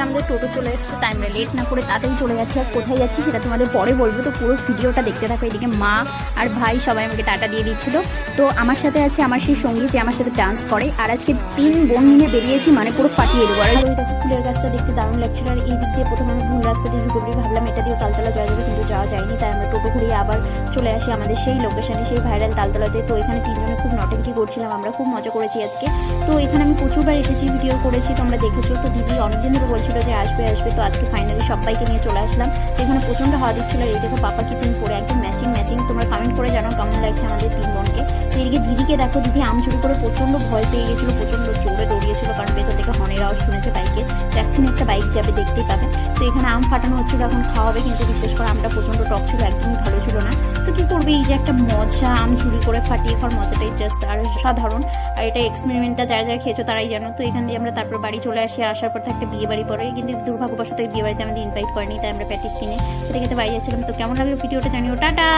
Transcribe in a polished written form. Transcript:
আমাদের টোটো চলে এসেছে, তাই আমরা লেট না করে তাড়াতাড়ি চলে যাচ্ছি। আর কোথায় যাচ্ছি সেটা তোমাদের পরে বলবো, তো পুরো ভিডিওটা দেখতে থাকো। এদিকে মা আর ভাই সবাই আমাকে টাটা দিয়ে দিচ্ছিল। তো আমার সাথে আছে আমার সেই সঙ্গী যে আমার সাথে ডান্স করে। আর আজকে 3 বোন মিলে বেরিয়েছি, মানে পুরো ফাটিয়ে দেবো। আর ওই দেখো ফুলের গাছটা দেখতে দারুণ লাগছিল। আর এই দিক দিয়ে প্রথমে আমি ভুল রাস্তা দিয়ে ঢুকে পড়ি, ভাবলাম এটা দিয়েও তালতলা যাওয়া যাবে, কিন্তু যাওয়া যায়নি। তাই আমরা টোটো ঘুরিয়ে আবার চলে আসি আমাদের সেই লোকেশনে, সেই ভাইরাল তালতলাতে। তো এখানে 3 জনে খুব নটেঙ্কি করছিলাম, আমরা খুব মজা করেছি আজকে। তো এখানে আমি প্রচুরবার এসেছি, ভিডিও করেছি, তোমরা দেখেছো। তো দিদি অনেকদিন ধরে বলছিল যে আসবে আসবে, তো আজকে ফাইনালি সবাইকে নিয়ে চলে আসলাম। তো এখানে প্রচণ্ড হাওয়া দিচ্ছিল। আর এই দেখো পাপা কি পিন পরে একদম ম্যাচিং ম্যাচিং। তোমরা কমেন্ট করে জানাও কেমন লাগছে আমাদের 3 বোনকে। তো এদিকে দিদিকে দেখো, দিদি আম চুরি করে প্রচণ্ড ভয় পেয়ে গেছিল, প্রচণ্ড জোরে দৌড়িয়েছিল, কারণ পেছন থেকে হর্নের আওয়াজ শুনেছে বাইকের। তো এখন একটা বাইক যাবে, দেখতেই পাবে। তো এখানে আম ফাটানো হচ্ছিল, এখন খাওয়াবে, কিন্তু বিশেষ করে আমটা প্রচণ্ড টক ছিল, একদমই ভালো ছিল না। তো কি করবে, এই যে একটা মজা, আম চুরি করে ফাটিয়ে খাওয়ার মজাটাই জাস্ট আর সাধারণ। আর এটা এক্সপেরিমেন্টটা যারা যারা খেয়েছো তারাই জানো। তো এখান দিয়ে আমরা তারপর বাড়ি চলে আসি। আসার পর একটা বিয়ে বাড়ি পরে, কিন্তু দুর্ভাগ্যবশত এই বিয়ে বাড়িতে আমাদের ইনভাইট করেনি, তাই আমরা প্যাটিস কিনে খেতে খেতে বাড়ি যাচ্ছিলাম। তো কেমন লাগলো ভিডিওটা জানিও, টাটা।